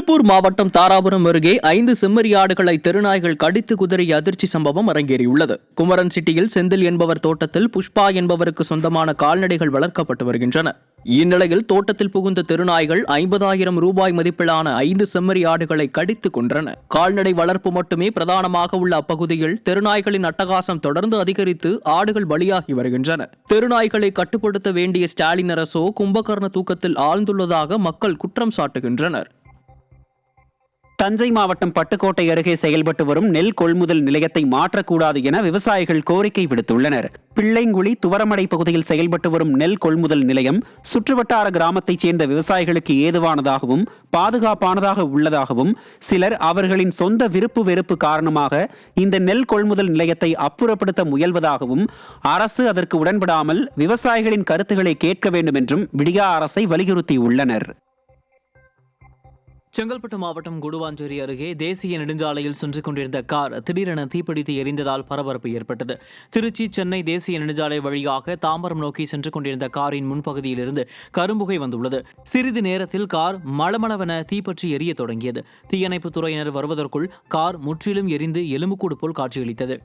திருப்பூர் மாவட்டம் தாராபுரம் அருகே 5 செம்மறியாடுகளை தெருநாய்கள் கடித்து குதறிய அதிர்ச்சி சம்பவம் அரங்கேறியுள்ளது. குமரன் சிட்டியில் செந்தில் என்பவர் தோட்டத்தில் புஷ்பா என்பவருக்கு சொந்தமான கால்நடைகள் வளர்க்கப்பட்டு வருகின்றன. இந்நிலையில் தோட்டத்தில் புகுந்த தெருநாய்கள் 50,000 ரூபாய் மதிப்பிலான 5 செம்மறி ஆடுகளை கடித்து கொன்றன. கால்நடை வளர்ப்பு மட்டுமே பிரதானமாக உள்ள அப்பகுதியில் தெருநாய்களின் அட்டகாசம் தொடர்ந்து அதிகரித்து ஆடுகள் பலியாகி வருகின்றன. தெருநாய்களை கட்டுப்படுத்த வேண்டிய ஸ்டாலின் அரசோ கும்பகர்ண தூக்கத்தில் ஆழ்ந்துள்ளதாக மக்கள் குற்றம் சாட்டுகின்றனர். தஞ்சை மாவட்டம் பட்டுக்கோட்டை அருகே செயல்பட்டு வரும் நெல் கொள்முதல் நிலையத்தை மாற்றக்கூடாது என விவசாயிகள் கோரிக்கை விடுத்துள்ளனர். பிள்ளைங்குழி துவரமடை பகுதியில் செயல்பட்டு வரும் நெல் கொள்முதல் நிலையம் சுற்றுவட்டார கிராமத்தைச் சேர்ந்த விவசாயிகளுக்கு ஏதுவானதாகவும் பாதுகாப்பானதாக உள்ளதாகவும் சிலர் அவர்களின் சொந்த விருப்பு வெறுப்பு காரணமாக இந்த நெல் கொள்முதல் நிலையத்தை அப்புறப்படுத்த முயல்வதாகவும் அரசு அதற்கு உடன்படாமல் விவசாயிகளின் கருத்துக்களை கேட்க வேண்டும் என்றும் விடியா அரசை வலியுறுத்தியுள்ளனர். செங்கல்பட்டு மாவட்டம் குடுவாஞ்சேரி அருகே தேசிய நெடுஞ்சாலையில் சென்று கொண்டிருந்த கார் திடீரென தீப்பிடித்து எரிந்ததால் பரபரப்பு ஏற்பட்டது. திருச்சி சென்னை தேசிய நெடுஞ்சாலை வழியாக தாம்பரம் நோக்கி சென்று கொண்டிருந்த காரின் முன்பகுதியிலிருந்து கரும்புகை வந்துள்ளது. சிறிது நேரத்தில் கார் மளமளவென தீப்பற்றி எரிய தொடங்கியது. தீயணைப்புத் துறையினர் வருவதற்குள் கார் முற்றிலும் எரிந்து எலும்புக்கூடு போல் காட்சியளித்தது.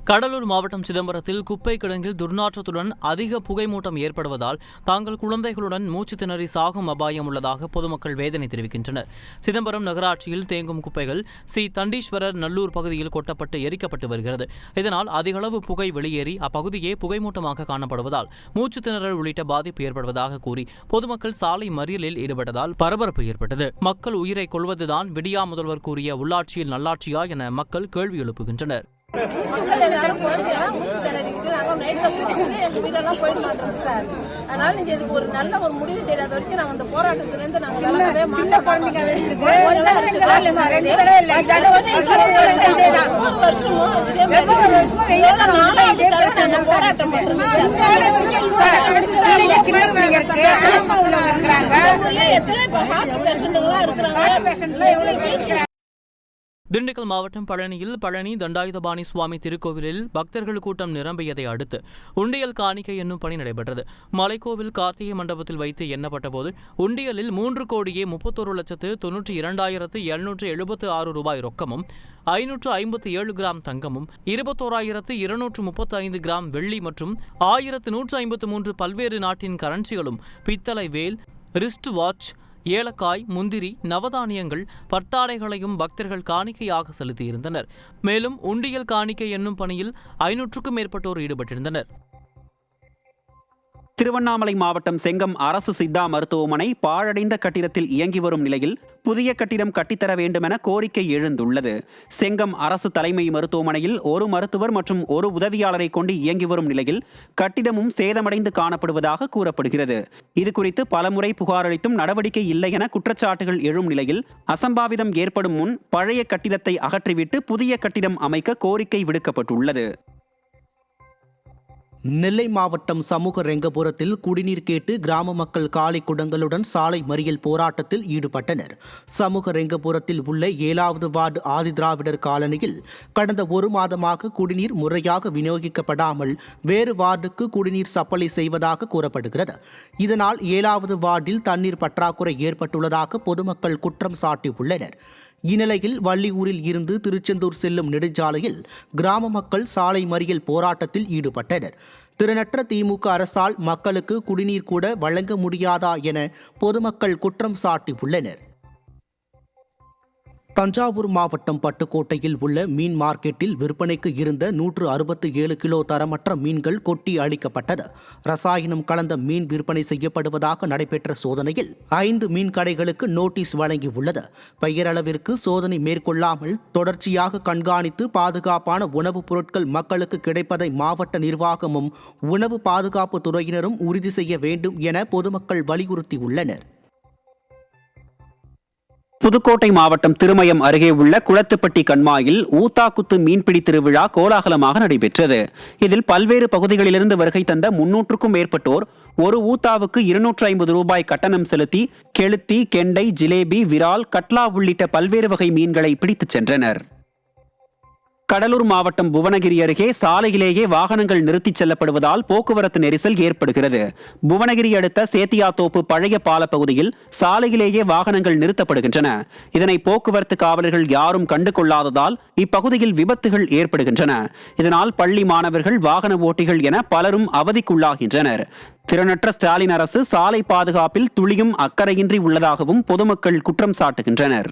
கடலூர் மாவட்டம் சிதம்பரத்தில் குப்பை கிடங்கில் துர்நாற்றத்துடன் அதிக புகைமூட்டம் ஏற்படுவதால் தாங்கள் குழந்தைகளுடன் மூச்சு திணறி சாகும் அபாயம் உள்ளதாக பொதுமக்கள் வேதனை தெரிவிக்கின்றனர். சிதம்பரம் நகராட்சியில் தேங்கும் குப்பைகள் தண்டீஸ்வரர் நல்லூர் பகுதியில் கொட்டப்பட்டு எரிக்கப்பட்டு வருகிறது. இதனால் அதிகளவு புகை வெளியேறி அப்பகுதியே புகைமூட்டமாக காணப்படுவதால் மூச்சு திணறல் உள்ளிட்ட பாதிப்பு ஏற்படுவதாக கூறி பொதுமக்கள் சாலை மறியலில் ஈடுபட்டதால் பரபரப்பு ஏற்பட்டது. மக்கள் உயிரை கொள்வதுதான் விடியா முதல்வர் கூறிய உள்ளாட்சியில் நல்லாட்சியா என மக்கள் கேள்வி எழுப்புகின்றனர். அதனால நீங்க இதுக்கு ஒரு நல்ல ஒரு முடிவு தெரியாத வரைக்கும் நாங்க இந்த போராட்டத்திலிருந்து நாங்க விலகவே மாட்டோம். ஒரு வருஷமும் போராட்டம் எத்தனை ஹார்ட் பேஷண்ட்டுகளா இருக்கிறாங்க. திண்டுக்கல் மாவட்டம் பழனியில் பழனி தண்டாயுதபாணி சுவாமி திருக்கோவிலில் பக்தர்கள் கூட்டம் நிரம்பியதை அடுத்து உண்டியல் காணிக்கை என்னும் பணி நடைபெற்றது. மலைக்கோவில் கார்த்திகை மண்டபத்தில் வைத்து எண்ணப்பட்ட போது உண்டியலில் 3,32,92,776 ரூபாய் ரொக்கமும் 557 கிராம் தங்கமும் 21,235 கிராம் வெள்ளி மற்றும் 1,153 பல்வேறு நாட்டின் கரன்சிகளும் பித்தளை வேல், ரிஸ்ட் வாட்ச், ஏலக்காய், முந்திரி, நவதானியங்கள், பட்டாடைகளையும் பக்தர்கள் காணிக்கையாக செலுத்தியிருந்தனர். மேலும் உண்டியல் காணிக்கை என்னும் பணியில் 500க்கும் மேற்பட்டோர் ஈடுபட்டிருந்தனர். திருவண்ணாமலை மாவட்டம் செங்கம் அரசு சித்தா மருத்துவமனை பாழடைந்த கட்டிடத்தில் இயங்கி வரும் நிலையில் புதிய கட்டிடம் கட்டித்தர வேண்டும் என கோரிக்கை எழுந்துள்ளது. செங்கம் அரசு தலைமை மருத்துவமனையில் ஒரு மருத்துவர் மற்றும் ஒரு உதவியாளரை கொண்டு இயங்கி வரும் நிலையில் கட்டிடமும் சேதமடைந்து காணப்படுவதாக கூறப்படுகிறது. இதுகுறித்து பலமுறை புகார் அளித்தும் நடவடிக்கை இல்லை என குற்றச்சாட்டுகள் எழும் நிலையில் அசம்பாவிதம் ஏற்படும் முன் பழைய கட்டிடத்தை அகற்றிவிட்டு புதிய கட்டிடம் அமைக்க கோரிக்கை விடுக்கப்பட்டுள்ளது. நெல்லை மாவட்டம் சமூக ரெங்கபுரத்தில் குடிநீர் கேட்டு கிராம மக்கள் காலி குடங்களுடன் சாலை மறியல் போராட்டத்தில் ஈடுபட்டனர். சமூக ரெங்கபுரத்தில் உள்ள 7வது வார்டு ஆதிதிராவிடர் காலனியில் கடந்த 1 மாதமாக குடிநீர் முறையாக விநியோகிக்கப்படாமல் வேறு வார்டுக்கு குடிநீர் சப்ளை செய்வதாக கூறப்படுகிறது. இதனால் 7வது வார்டில் தண்ணீர் பற்றாக்குறை ஏற்பட்டுள்ளதாக பொதுமக்கள் குற்றம் சாட்டியுள்ளனர். இந்நிலையில் வள்ளியூரில் இருந்து திருச்செந்தூர் செல்லும் நெடுஞ்சாலையில் கிராம மக்கள் சாலை மறியல் போராட்டத்தில் ஈடுபட்டனர். திறனற்ற திமுக அரசால் மக்களுக்கு குடிநீர் கூட வழங்க முடியாதா என பொதுமக்கள் குற்றம் சாட்டியுள்ளனர். தஞ்சாவூர் மாவட்டம் பட்டுக்கோட்டையில் உள்ள மீன் மார்க்கெட்டில் விற்பனைக்கு இருந்த 167 கிலோ தரமற்ற மீன்கள் கொட்டி அளிக்கப்பட்டது. ரசாயனம் கலந்த மீன் விற்பனை செய்யப்படுவதாக நடைபெற்ற சோதனையில் 5 மீன் கடைகளுக்கு நோட்டீஸ் வழங்கியுள்ளது. பெயரளவிற்கு சோதனை மேற்கொள்ளாமல் தொடர்ச்சியாக கண்காணித்து பாதுகாப்பான உணவுப் பொருட்கள் மக்களுக்கு கிடைப்பதை மாவட்ட நிர்வாகமும் உணவு பாதுகாப்பு துறையினரும் உறுதி செய்ய வேண்டும் என பொதுமக்கள் வலியுறுத்தியுள்ளனர். புதுக்கோட்டை மாவட்டம் திருமயம் அருகே உள்ள குளத்துப்பட்டி கண்மாயில் ஊத்தாக்குத்து மீன்பிடி திருவிழா கோலாகலமாக நடைபெற்றது. இதில் பல்வேறு பகுதிகளிலிருந்து வருகை தந்த 300க்கும் மேற்பட்டோர் ஒரு ஊத்தாவுக்கு 250 ரூபாய் கட்டணம் செலுத்தி கெளுத்தி, கெண்டை, ஜிலேபி, விரால், கட்லா உள்ளிட்ட பல்வேறு வகை மீன்களை பிடித்துச் சென்றனர். கடலூர் மாவட்டம் புவனகிரி அருகே சாலையிலேயே வாகனங்கள் நிறுத்திச் செல்லப்படுவதால் போக்குவரத்து நெரிசல் ஏற்படுகிறது. புவனகிரி அடுத்த சேத்தியாத்தோப்பு பழைய பால பகுதியில் சாலையிலேயே வாகனங்கள் நிறுத்தப்படுகின்றன. இதனை போக்குவரத்து காவலர்கள் யாரும் கண்டு கொள்ளாததால் இப்பகுதியில் விபத்துகள் ஏற்படுகின்றன. இதனால் பள்ளி மாணவர்கள், வாகன ஓட்டிகள் என பலரும் அவதிக்குள்ளாகின்றனர். திறனற்ற ஸ்டாலின் அரசு சாலை பாதுகாப்பில் துளியும் அக்கறையின்றி உள்ளதாகவும் பொதுமக்கள் குற்றம் சாட்டுகின்றனர்.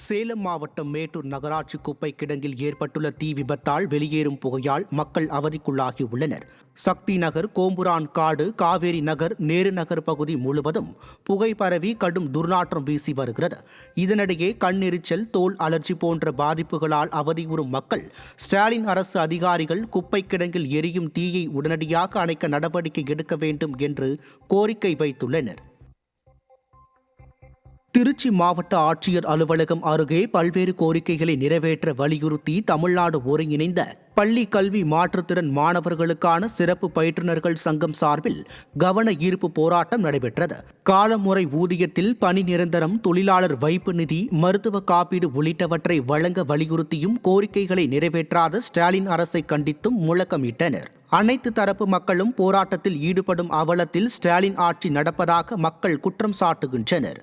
சேலம் மாவட்டம் மேட்டூர் நகராட்சி குப்பை கிடங்கில் ஏற்பட்டுள்ள தீ விபத்தால் வெளியேறும் புகையால் மக்கள் அவதிக்குள்ளாகி உள்ளனர். சக்தி நகர், கோம்புரான் காடு, காவேரி நகர், நேரு நகர் பகுதி முழுவதும் புகை பரவி கடும் துர்நாற்றம் வீசி வருகிறது. இதனிடையே கண்ணெரிச்சல், தோல் அலர்ஜி போன்ற பாதிப்புகளால் அவதியுறும் மக்கள் ஸ்டாலின் அரசு அதிகாரிகள் குப்பை கிடங்கில் எரியும் தீயை உடனடியாக அணைக்க நடவடிக்கை எடுக்க வேண்டும் என்று கோரிக்கை வைத்துள்ளனர். திருச்சி மாவட்ட ஆட்சியர் அலுவலகம் அருகே பல்வேறு கோரிக்கைகளை நிறைவேற்ற வலியுறுத்தி தமிழ்நாடு ஒருங்கிணைந்த பள்ளி கல்வி மாற்றுத்திறன் மாணவர்களுக்கான சிறப்பு பயிற்றுநர்கள் சங்கம் சார்பில் கவன ஈர்ப்பு போராட்டம் நடைபெற்றது. காலமுறை ஊதியத்தில் பணி நிரந்தரம், தொழிலாளர் வைப்பு நிதி, மருத்துவ காப்பீடு உள்ளிட்டவற்றை வழங்க வலியுறுத்தியும் கோரிக்கைகளை நிறைவேற்றாத ஸ்டாலின் அரசை கண்டித்தும் முழக்கமிட்டனர். அனைத்து தரப்பு மக்களும் போராட்டத்தில் ஈடுபடும் அவலத்தில் ஸ்டாலின் ஆட்சி நடப்பதாக மக்கள் குற்றம் சாட்டுகின்றனர்.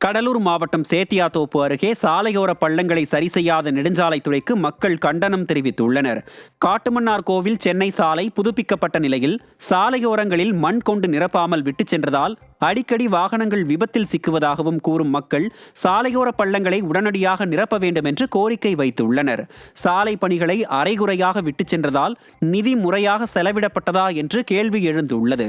கடலூர் மாவட்டம் சேத்தியாத்தோப்பு அருகே சாலையோர பள்ளங்களை சரி செய்யாத நெடுஞ்சாலைத்துறைக்கு மக்கள் கண்டனம் தெரிவித்துள்ளனர். காட்டுமன்னார் கோவில் சென்னை சாலை புதுப்பிக்கப்பட்ட நிலையில் சாலையோரங்களில் மண் கொண்டு நிரப்பாமல் விட்டுச் சென்றதால் அடிக்கடி வாகனங்கள் விபத்தில் சிக்குவதாகவும் கூறும் மக்கள் சாலையோர பள்ளங்களை உடனடியாக நிரப்ப வேண்டும் என்று கோரிக்கை வைத்துள்ளனர். சாலை பணிகளை அரைகுறையாக விட்டுச் சென்றதால் நிதி முறையாக செலவிடப்பட்டதா என்று கேள்வி எழுந்துள்ளது.